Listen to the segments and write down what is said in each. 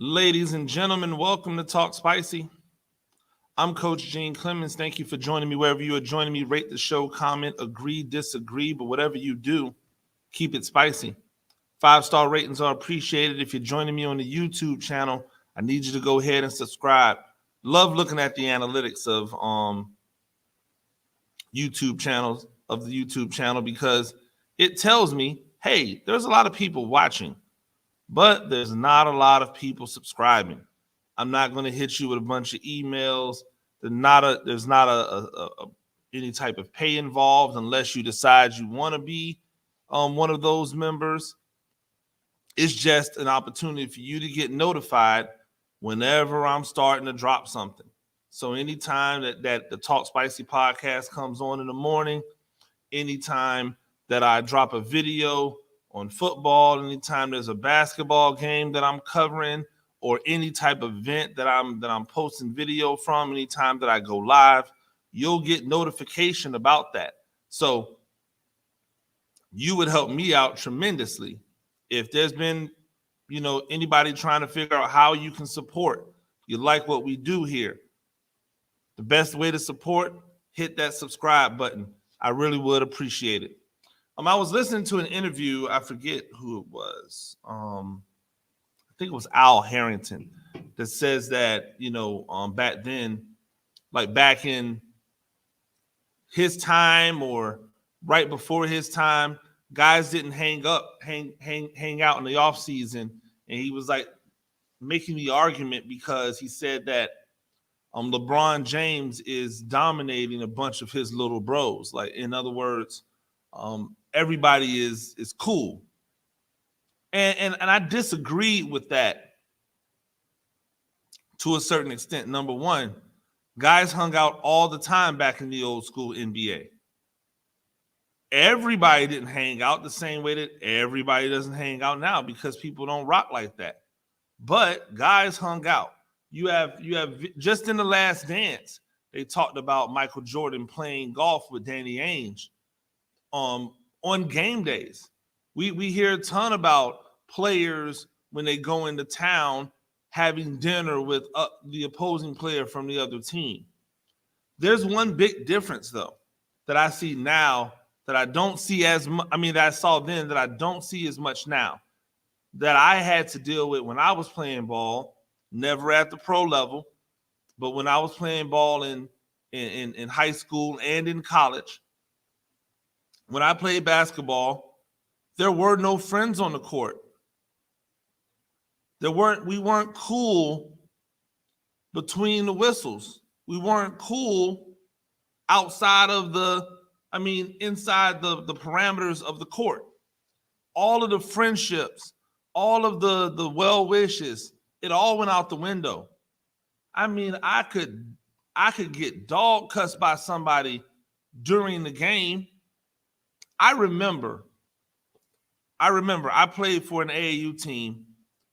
Ladies and gentlemen, welcome to Talk Spicy. I'm Coach Gene Clemens. Thank you for joining me wherever you are joining me. Rate the show, comment, agree, disagree, but whatever you do, keep it spicy. 5-star ratings are appreciated. If you're joining me on the YouTube channel, I need you to go ahead and subscribe. Love looking at the analytics of YouTube channels of the YouTube channel because it tells me, hey, there's a lot of people watching, but there's not a lot of people subscribing. I'm not going to hit you with a bunch of emails. There's not any type of pay involved unless you decide you want to be one of those members. It's just an opportunity for you to get notified whenever I'm starting to drop something. So anytime that the Talk Spicy podcast comes on in the morning, anytime that I drop a video on football, anytime there's a basketball game that I'm covering, or any type of event that I'm posting video from, anytime that I go live, you'll get notification about that. So you would help me out tremendously. If there's been, anybody trying to figure out how you can support, you like what we do here, the best way to support, hit that subscribe button. I really would appreciate it. I was listening to an interview. I forget who it was. I think it was Al Harrington that says that, back then, like back in his time or right before his time, guys didn't hang out in the off season. And he was like making the argument because he said that LeBron James is dominating a bunch of his little bros. Like, in other words, everybody is cool. And I disagree with that to a certain extent. Number one, guys hung out all the time back in the old school NBA. Everybody didn't hang out the same way that everybody doesn't hang out now because people don't rock like that. But guys hung out. You have just in The Last Dance, they talked about Michael Jordan playing golf with Danny Ainge on game days. We hear a ton about players when they go into town having dinner with the opposing player from the other team. There's one big difference, though, that I see now that I don't see as much. I mean, that I saw then that I don't see as much now, that I had to deal with when I was playing ball, never at the pro level, but when I was playing ball in high school and in college. When I played basketball, there were no friends on the court. We weren't cool between the whistles. We weren't cool outside of inside the parameters of the court. All of the friendships, all of the well wishes, it all went out the window. I mean, I could get dog cussed by somebody during the game. I remember I played for an AAU team,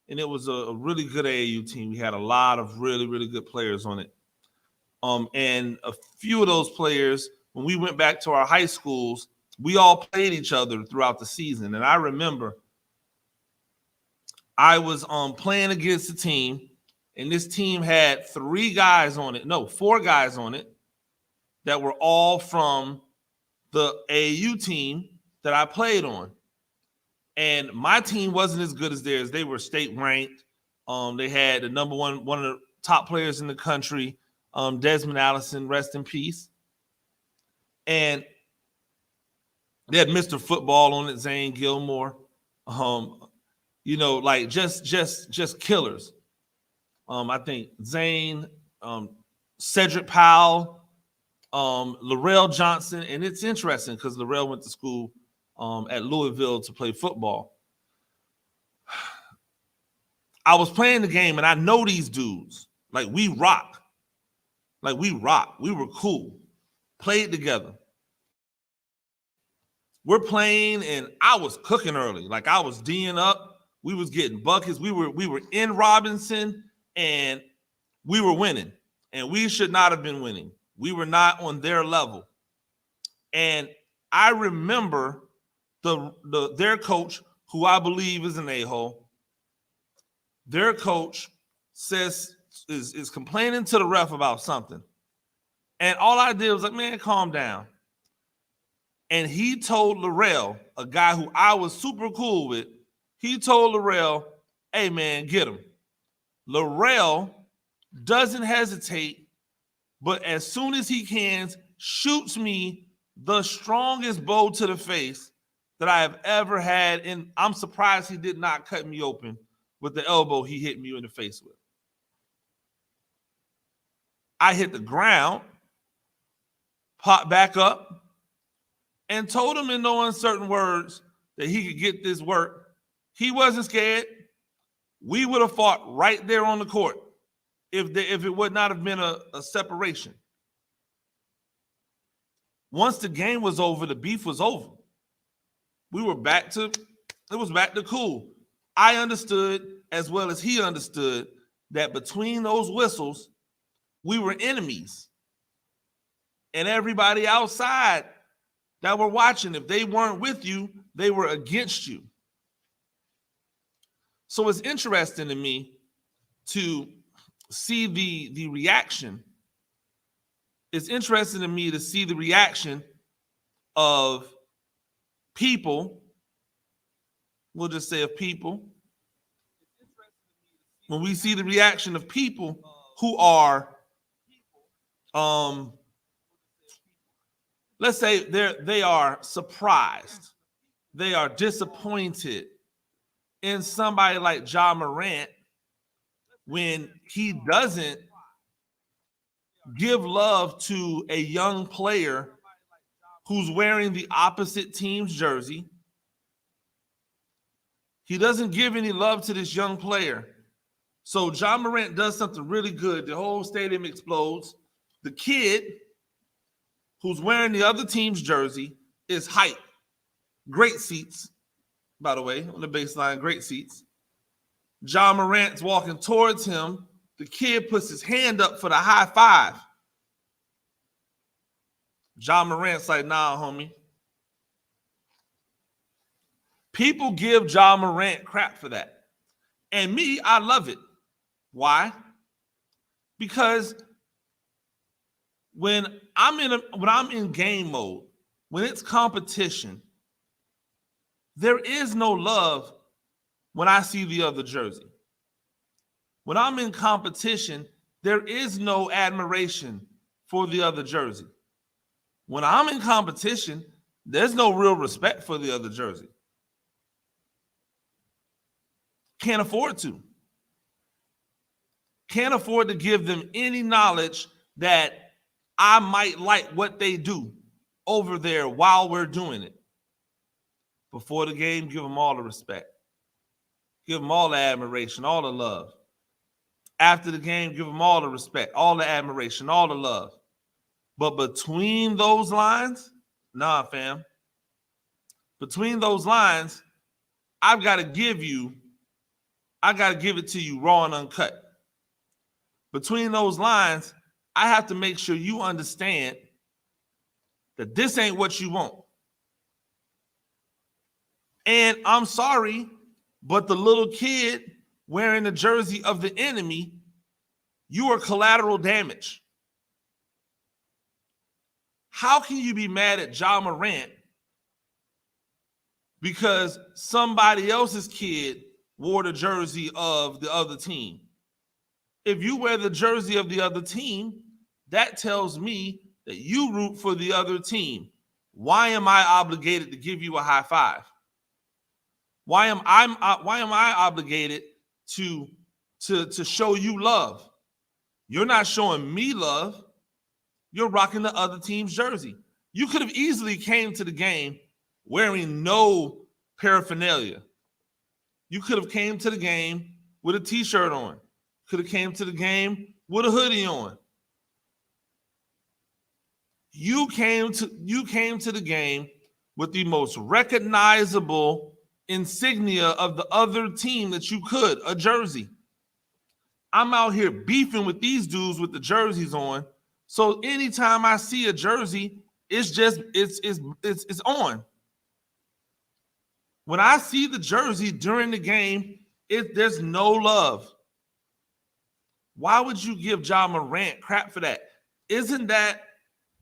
and it was a really good AAU team. We had a lot of really, really good players on it. And a few of those players, when we went back to our high schools, we all played each other throughout the season. And I remember I was playing against a team, and this team had 4 guys on it that were all from the AAU team that I played on. And my team wasn't as good as theirs. They were state ranked. They had the number one of the top players in the country, Desmond Allison, rest in peace. And they had Mr. Football on it, Zane Gilmore. Just killers. I think Zane, Cedric Powell, Laurel Johnson, and it's interesting because Laurel went to school at Louisville to play football. I was playing the game, and I know these dudes. Like, we rock. We were cool. Played together. We're playing, and I was cooking early. Like, I was D'ing up. We was getting buckets. We were in Robinson, and we were winning. And we should not have been winning. We were not on their level. And I remember their coach, who I believe is an a-hole, their coach is complaining to the ref about something. And all I did was like, man, calm down. And he told Laurel, a guy who I was super cool with, he told Laurel, hey, man, get him. Laurel doesn't hesitate, but as soon as he can, shoots me the strongest blow to the face that I have ever had. And I'm surprised he did not cut me open with the elbow he hit me in the face with. I hit the ground, popped back up, and told him in no uncertain words that he could get this work. He wasn't scared. We would have fought right there on the court if it would not have been a separation. Once the game was over, the beef was over. We were back to cool. I understood, as well as he understood, that between those whistles, we were enemies. And everybody outside that were watching, if they weren't with you, they were against you. So it's interesting to me to see the reaction. It's interesting to me to see the reaction of people. We'll just say of people. When we see the reaction of people who are, let's say they are surprised, they are disappointed in somebody like Ja Morant when he doesn't give love to a young player who's wearing the opposite team's jersey. He doesn't give any love to this young player. So Ja Morant does something really good. The whole stadium explodes. The kid who's wearing the other team's jersey is hyped. Great seats, by the way, on the baseline, great seats. Ja Morant's walking towards him. The kid puts his hand up for the high five. Ja Morant's like, nah, homie. People give Ja Morant crap for that. And me, I love it. Why? Because when I'm in game mode, when it's competition, there is no love when I see the other jersey. When I'm in competition, there is no admiration for the other jersey. When I'm in competition, there's no real respect for the other jersey. Can't afford to. Can't afford to give them any knowledge that I might like what they do over there while we're doing it. Before the game, give them all the respect. Give them all the admiration, all the love. After the game, give them all the respect, all the admiration, all the love. But between those lines, nah, fam. Between those lines, I've got to give it to you raw and uncut. Between those lines, I have to make sure you understand that this ain't what you want. And I'm sorry, but the little kid wearing the jersey of the enemy, you are collateral damage. How can you be mad at Ja Morant because somebody else's kid wore the jersey of the other team? If you wear the jersey of the other team, that tells me that you root for the other team. Why am I obligated to give you a high five? Why am I obligated to show you love? You're not showing me love. You're rocking the other team's jersey. You could have easily came to the game wearing no paraphernalia. You could have came to the game with a t-shirt on. Could have came to the game with a hoodie on. You came to the game with the most recognizable insignia of the other team that you could, a jersey. I'm out here beefing with these dudes with the jerseys on. So anytime I see a jersey, it's on. When I see the jersey during the game, there's no love. Why would you give Ja Morant crap for that? Isn't that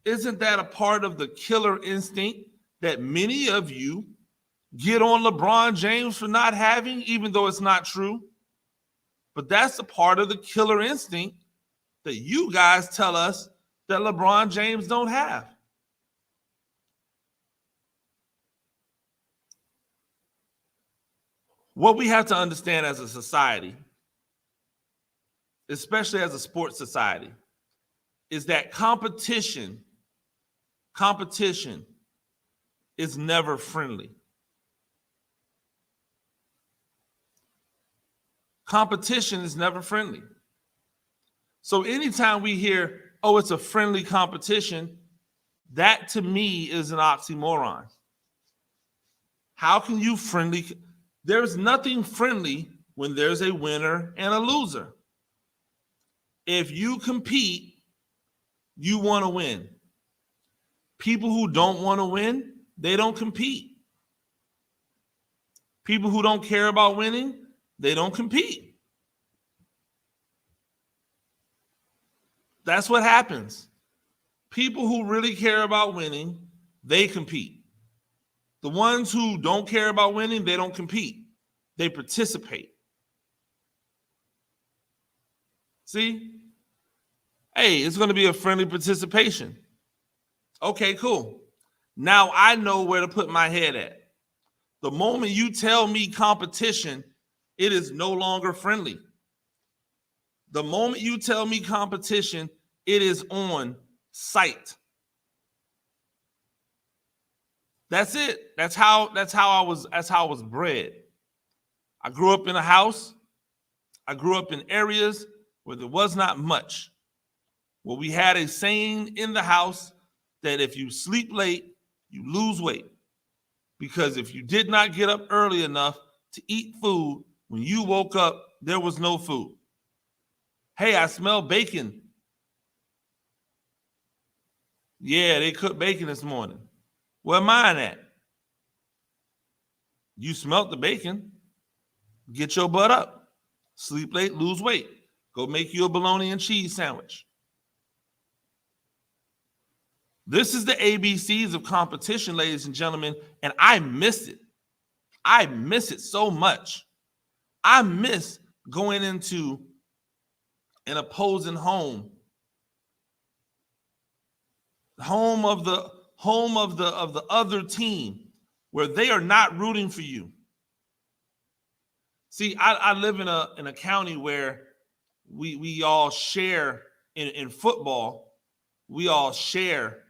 a part of the killer instinct that many of you get on LeBron James for not having, even though it's not true? But that's a part of the killer instinct that you guys tell us that LeBron James don't have. What we have to understand as a society, especially as a sports society, is that competition is never friendly. Competition is never friendly. So anytime we hear, oh, it's a friendly competition, that to me is an oxymoron. How can you friendly? There's nothing friendly when there's a winner and a loser. If you compete, you want to win. People who don't want to win, they don't compete. People who don't care about winning, they don't compete. That's what happens. People who really care about winning, they compete. The ones who don't care about winning, they don't compete. They participate. See? Hey, it's going to be a friendly participation. Okay, cool. Now I know where to put my head at. The moment you tell me competition, it is no longer friendly. The moment you tell me competition, it is on site. That's it. That's how I was bred. I grew up in a house. I grew up in areas where there was not much. Where we had a saying in the house that if you sleep late, you lose weight. Because if you did not get up early enough to eat food, when you woke up, there was no food. Hey, I smell bacon. Yeah, they cooked bacon this morning. Where mine at? You smelt the bacon. Get your butt up. Sleep late, lose weight. Go make you a bologna and cheese sandwich. This is the ABCs of competition, ladies and gentlemen, and I miss it. I miss it so much. I miss going into an opposing home of the other team, where they are not rooting for you. See, I live in a county where we all share in football. We all share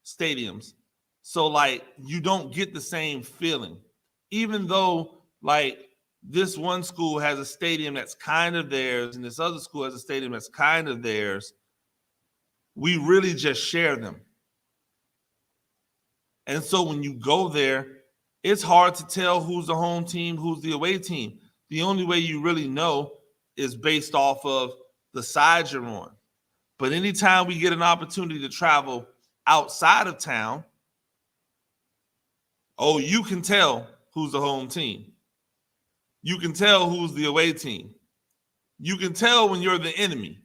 stadiums. So like you don't get the same feeling. Even though like this one school has a stadium that's kind of theirs and this other school has a stadium that's kind of theirs, we really just share them. And so when you go there, it's hard to tell who's the home team, who's the away team. The only way you really know is based off of the side you're on. But anytime we get an opportunity to travel outside of town, oh, you can tell who's the home team. You can tell who's the away team. You can tell when you're the enemy.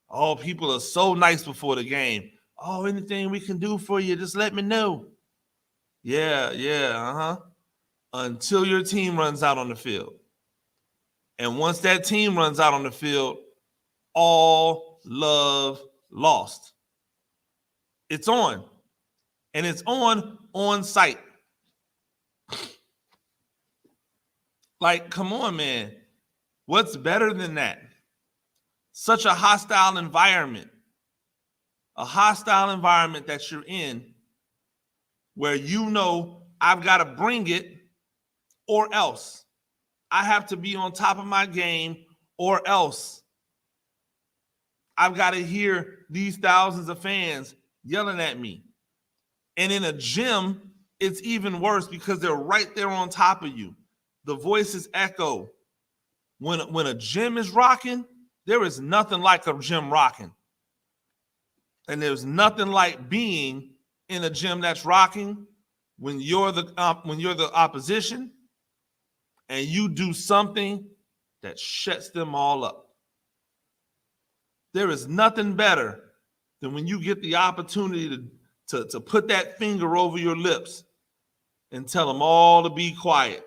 Oh, people are so nice before the game. Oh, anything we can do for you, just let me know. Yeah, until your team runs out on the field. And once that team runs out on the field, all love lost. It's on. And it's on site. Like, come on, man. What's better than that? Such a hostile environment. A hostile environment that you're in where you know I've got to bring it or else. I have to be on top of my game or else. I've got to hear these thousands of fans yelling at me. And in a gym, it's even worse because they're right there on top of you. The voices echo. When a gym is rocking, there is nothing like a gym rocking. And there's nothing like being in a gym that's rocking when you're the opposition and you do something that shuts them all up. There is nothing better than when you get the opportunity to put that finger over your lips and tell them all to be quiet.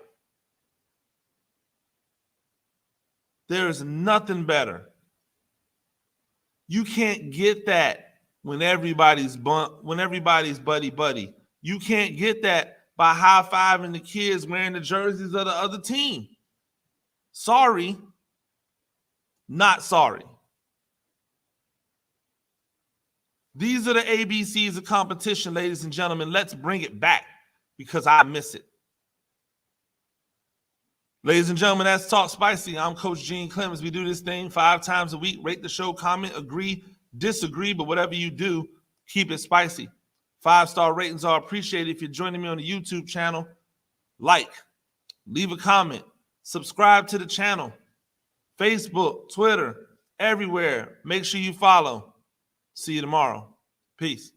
There is nothing better. You can't get that when everybody's buddy. You can't get that by high-fiving the kids wearing the jerseys of the other team. Sorry, not sorry. These are the ABCs of competition, ladies and gentlemen. Let's bring it back because I miss it. Ladies and gentlemen, that's Talk Spicy. I'm Coach Gene Clemens. We do this thing 5 times a week. Rate the show, comment, agree, disagree, but whatever you do, keep it spicy. 5-star ratings are appreciated. If you're joining me on the YouTube channel, like, leave a comment, subscribe to the channel, Facebook, Twitter, everywhere. Make sure you follow. See you tomorrow. Peace.